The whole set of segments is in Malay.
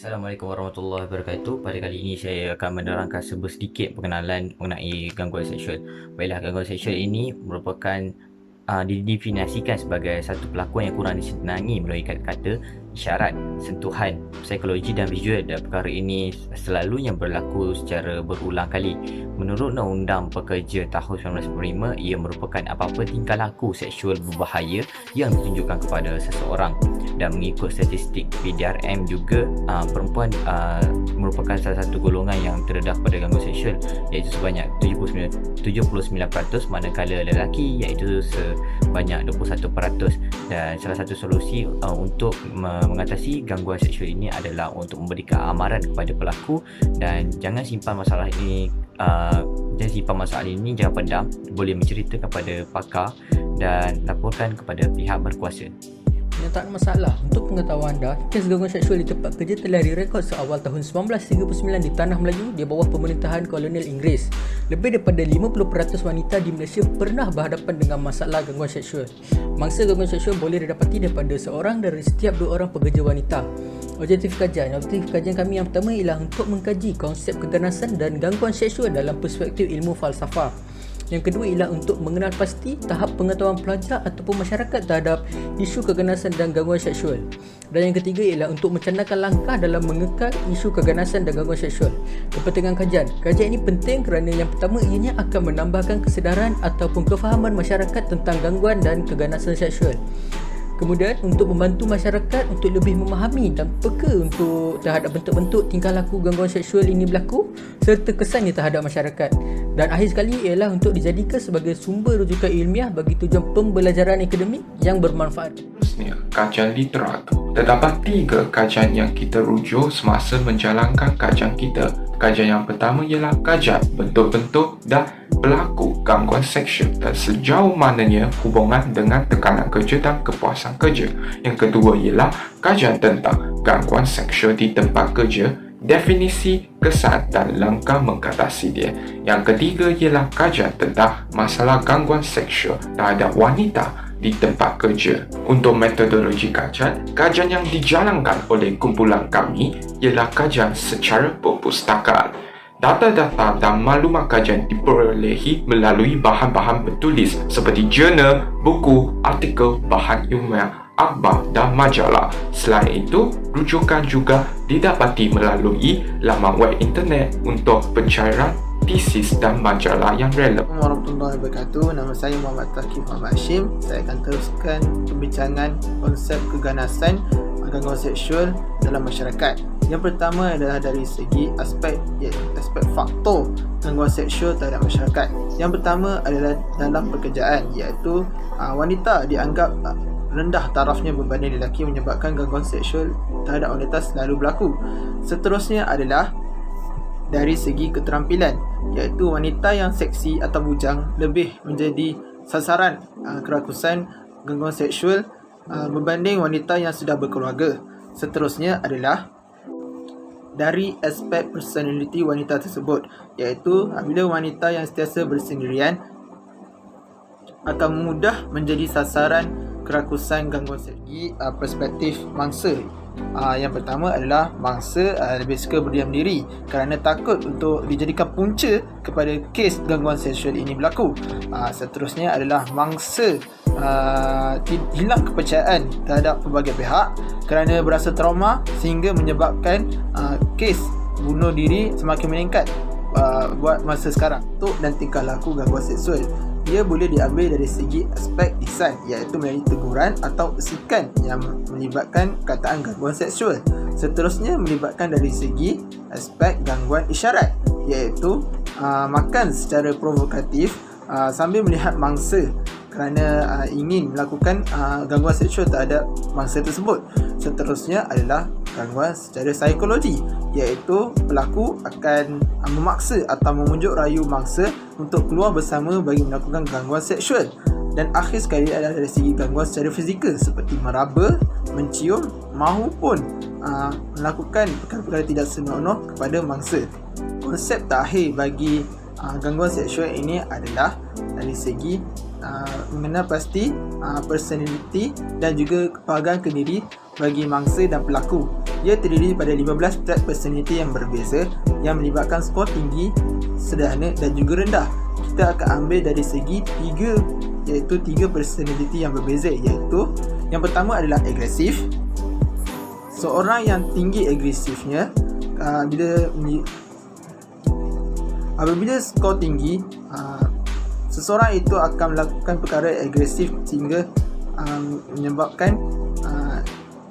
Assalamualaikum warahmatullahi wabarakatuh. Pada kali ini saya akan menerangkan sedikit pengenalan mengenai gangguan seksual. Baiklah, gangguan seksual ini merupakan didefinisikan sebagai satu pelakon yang kurang disenangi melalui kata-kata, isyarat, sentuhan, psikologi dan visual, dan perkara ini selalunya berlaku secara berulang kali. Menurut Undang-Undang Pekerja tahun 1995, ia merupakan apa-apa tingkah laku seksual berbahaya yang ditunjukkan kepada seseorang. Dan mengikut statistik PDRM juga, perempuan merupakan salah satu golongan yang terdedah pada gangguan seksual, iaitu sebanyak 79%, manakala lelaki iaitu sebanyak 21%. Dan salah satu solusi untuk mengatasi gangguan seksual ini adalah untuk memberikan amaran kepada pelaku, dan jangan simpan masalah ini jangan pendam, boleh menceritakan kepada pakar dan laporkan kepada pihak berkuasa. Tak ada masalah. Untuk pengetahuan anda, kes gangguan seksual di tempat kerja telah direkod seawal tahun 1939 di Tanah Melayu di bawah pemerintahan kolonial Inggeris. Lebih daripada 50% wanita di Malaysia pernah berhadapan dengan masalah gangguan seksual. Mangsa gangguan seksual boleh didapati daripada seorang dari setiap 2 orang pekerja wanita. Objektif kajian kami yang pertama ialah untuk mengkaji konsep keganasan dan gangguan seksual dalam perspektif ilmu falsafah. Yang kedua ialah untuk mengenal pasti tahap pengetahuan pelajar ataupun masyarakat terhadap isu keganasan dan gangguan seksual. Dan yang ketiga ialah untuk mencadangkan langkah dalam mengekang isu keganasan dan gangguan seksual. Kepentingan kajian ini penting kerana yang pertama, ianya akan menambahkan kesedaran ataupun kefahaman masyarakat tentang gangguan dan keganasan seksual. Kemudian untuk membantu masyarakat untuk lebih memahami dan peka untuk terhadap bentuk-bentuk tingkah laku gangguan seksual ini berlaku serta kesannya terhadap masyarakat. Dan akhir sekali ialah untuk dijadikan sebagai sumber rujukan ilmiah bagi tujuan pembelajaran akademik yang bermanfaat. Seterusnya, kajian literatur. Terdapat 3 kajian yang kita rujuk semasa menjalankan kajian kita. Kajian yang pertama ialah kajian bentuk-bentuk dan pelaku gangguan seksual dan sejauh mananya hubungan dengan tekanan kerja dan kepuasan kerja. Yang kedua ialah kajian tentang gangguan seksual di tempat kerja, definisi, kesan dan langkah mengatasi dia. Yang ketiga ialah kajian tentang masalah gangguan seksual terhadap wanita di tempat kerja. Untuk metodologi kajian yang dijalankan oleh kumpulan kami ialah kajian secara perpustakaan. Data-data dan maklumat kajian diperolehi melalui bahan-bahan bertulis seperti jurnal, buku, artikel, bahan ilmiah, akhbar dan majalah. Selain itu, rujukan juga didapati melalui laman web internet untuk pencairan tesis dan majalah yang relevan. Assalamualaikum warahmatullahi wabarakatuh. Nama saya Muhammad Taqi Muhammad Hashim. Saya akan teruskan pembincangan konsep keganasan gangguan seksual dalam masyarakat. Yang pertama adalah dari segi aspek faktor gangguan seksual terhadap masyarakat. Yang pertama adalah dalam pekerjaan, iaitu wanita dianggap rendah tarafnya berbanding lelaki, menyebabkan gangguan seksual terhadap wanita selalu berlaku. Seterusnya adalah dari segi keterampilan, iaitu wanita yang seksi atau bujang lebih menjadi sasaran kerakusan gangguan seksual berbanding wanita yang sudah berkeluarga. Seterusnya adalah dari aspek personaliti wanita tersebut, iaitu bila wanita yang sentiasa bersendirian akan mudah menjadi sasaran kerakusan gangguan seksual. Perspektif mangsa, yang pertama adalah mangsa lebih suka berdiam diri kerana takut untuk dijadikan punca kepada kes gangguan seksual ini berlaku. Seterusnya adalah mangsa hilang kepercayaan terhadap pelbagai pihak kerana berasa trauma sehingga menyebabkan kes bunuh diri semakin meningkat buat masa sekarang. Bentuk dan tingkah laku gangguan seksual, ia boleh diambil dari segi aspek lisan, iaitu melalui teguran atau bisikan yang melibatkan kataan gangguan seksual. Seterusnya melibatkan dari segi aspek gangguan isyarat, iaitu makan secara provokatif sambil melihat mangsa kerana ingin melakukan gangguan seksual terhadap mangsa tersebut. Seterusnya adalah gangguan secara psikologi, iaitu pelaku akan memaksa atau memujuk rayu mangsa untuk keluar bersama bagi melakukan gangguan seksual. Dan akhir sekali adalah dari segi gangguan secara fizikal seperti meraba, mencium mahupun melakukan perkara-perkara tidak senonoh kepada mangsa. Konsep terakhir bagi gangguan seksual ini adalah dari segi mengenal pasti personality dan juga kepahagan ke diri bagi mangsa dan pelaku. Ia terdiri pada 15 trait personality yang berbeza yang melibatkan skor tinggi, sederhana dan juga rendah. Kita akan ambil dari segi tiga personality yang berbeza, iaitu yang pertama adalah agresif. Seorang yang tinggi agresifnya apabila skor tinggi, seseorang itu akan melakukan perkara agresif sehingga menyebabkan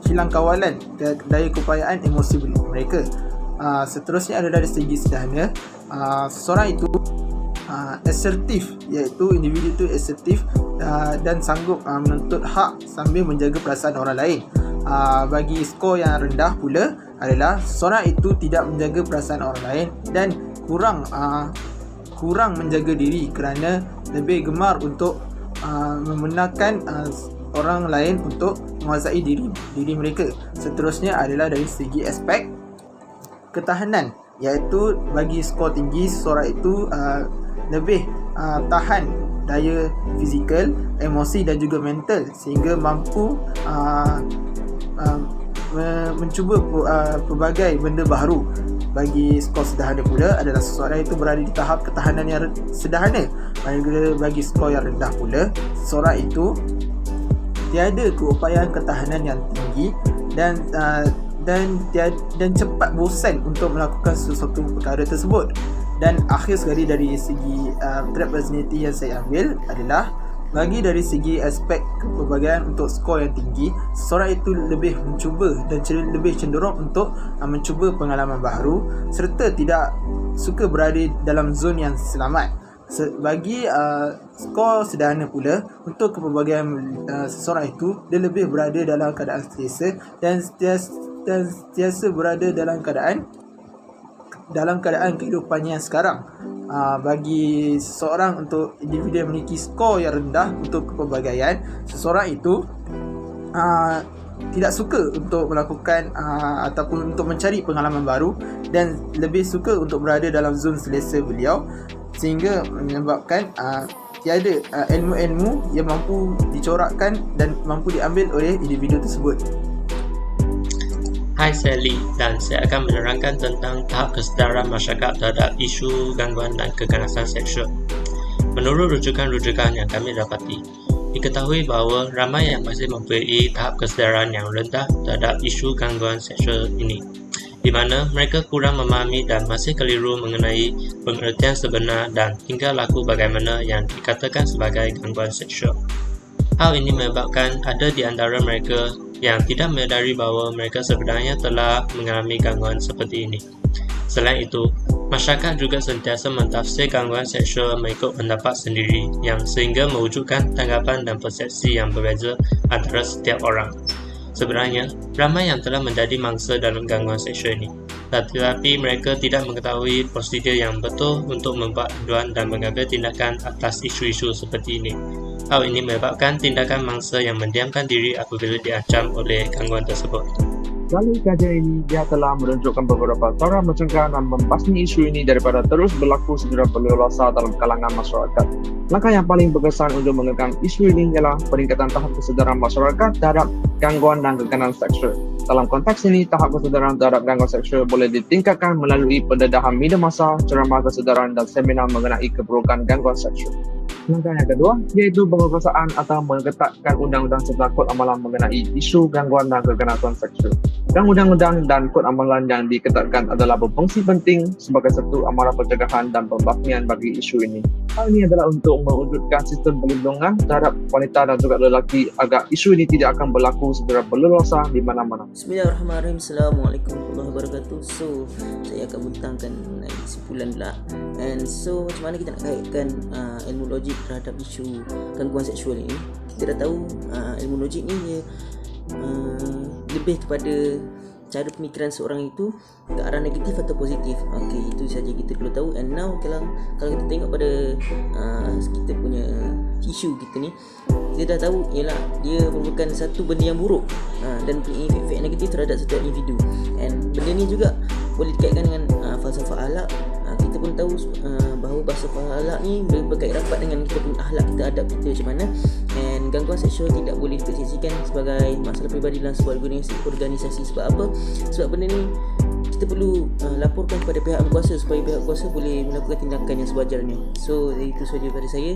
hilang kawalan daya keupayaan emosi mereka. Seterusnya ada dari segi sederhana, seseorang itu asertif, iaitu individu itu asertif dan sanggup menuntut hak sambil menjaga perasaan orang lain. Bagi skor yang rendah pula adalah seseorang itu tidak menjaga perasaan orang lain dan kurang menjaga diri kerana lebih gemar untuk membenarkan orang lain untuk menguasai diri mereka. Seterusnya adalah dari segi aspek ketahanan, iaitu bagi skor tinggi, seseorang itu lebih tahan daya fizikal, emosi dan juga mental sehingga mampu mencuba pelbagai benda baru. Bagi skor sederhana pula adalah seseorang itu berada di tahap ketahanan yang sederhana. Bagi skor yang rendah pula, seseorang itu tiada keupayaan ketahanan yang tinggi dan cepat bosan untuk melakukan sesuatu perkara tersebut. Dan akhir sekali dari segi trait personality yang saya ambil adalah bagi dari segi aspek kepelbagaian untuk skor yang tinggi, seseorang itu lebih mencuba dan lebih cenderung untuk mencuba pengalaman baru serta tidak suka berada dalam zon yang selamat. Bagi skor sederhana pula, untuk kepelbagaian seseorang itu, dia lebih berada dalam keadaan selesa dan sentiasa berada dalam keadaan kehidupannya sekarang. Bagi seseorang, untuk individu yang memiliki skor yang rendah untuk kepelbagaian, seseorang itu tidak suka untuk melakukan ataupun untuk mencari pengalaman baru dan lebih suka untuk berada dalam zon selesa beliau, sehingga menyebabkan tiada ilmu-ilmu yang mampu dicorakkan dan mampu diambil oleh individu tersebut. Hai, saya Lee dan saya akan menerangkan tentang tahap kesedaran masyarakat terhadap isu gangguan dan keganasan seksual. Menurut rujukan-rujukan yang kami dapati, diketahui bahawa ramai yang masih mempunyai tahap kesedaran yang rendah terhadap isu gangguan seksual ini, di mana mereka kurang memahami dan masih keliru mengenai pengertian sebenar dan tingkah laku bagaimana yang dikatakan sebagai gangguan seksual. Hal ini menyebabkan ada di antara mereka yang tidak menyadari bahawa mereka sebenarnya telah mengalami gangguan seperti ini. Selain itu, masyarakat juga sentiasa mentafsir gangguan seksual mengikut pendapat sendiri yang sehingga mewujudkan tanggapan dan persepsi yang berbeza antara setiap orang. Sebenarnya, ramai yang telah menjadi mangsa dalam gangguan seksual ini, tetapi mereka tidak mengetahui prosedur yang betul untuk membuat aduan dan mengambil tindakan atas isu-isu seperti ini. Hal ini menyebabkan tindakan mangsa yang mendiamkan diri apabila diancam oleh gangguan tersebut. Melalui kajian ini, dia telah menunjukkan beberapa cara mencegah dan membasmi isu ini daripada terus berlaku secara berleluasa dalam kalangan masyarakat. Langkah yang paling berkesan untuk mengekang isu ini ialah peningkatan tahap kesedaran masyarakat terhadap gangguan dan keganasan seksual. Dalam konteks ini, tahap kesedaran terhadap gangguan seksual boleh ditingkatkan melalui pendedahan media massa, ceramah kesedaran dan seminar mengenai keburukan gangguan seksual. Langkah yang kedua iaitu penguasaan atau mengetatkan undang-undang serta kod amalan mengenai isu gangguan dan keganasan seksual. Dan undang-undang dan kod amalan yang diketatkan adalah berfungsi penting sebagai satu amaran pencegahan dan pembasmian bagi isu ini. Hal ini adalah untuk mewujudkan sistem perlindungan terhadap wanita dan juga lelaki agar isu ini tidak akan berlaku secara berleluasa di mana-mana. Bismillahirrahmanirrahim. Assalamualaikum warahmatullahi wabarakatuh. So, saya akan bentangkan kesimpulan pula. And so, macam mana kita nak kaitkan ilmu logik terhadap isu gangguan seksual ini? Kita dah tahu ilmu logik ni dia lebih kepada cara pemikiran seorang itu ke arah negatif atau positif. Okey, itu saja kita perlu tahu. And now kalau kita tengok pada kita punya isu kita ni, kita dah tahu ialah dia merupakan satu benda yang buruk dan mempunyai efek negatif terhadap setiap individu. And benda ni juga boleh dikaitkan dengan falsafah akhlak. Kita pun tahu bahawa bahasa falak ni berkait rapat dengan kita punya akhlak kita, adab kita macam mana. And gangguan seksual tidak boleh diperseksikan sebagai masalah peribadi dalam sebuah organisasi. Sebab apa? Sebab benda ni kita perlu laporkan kepada pihak berkuasa supaya pihak berkuasa boleh melakukan tindakan yang sewajarnya. So itu sahaja daripada saya.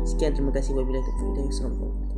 Sekian, terima kasih. Wabillahi taufiq. Assalamualaikum.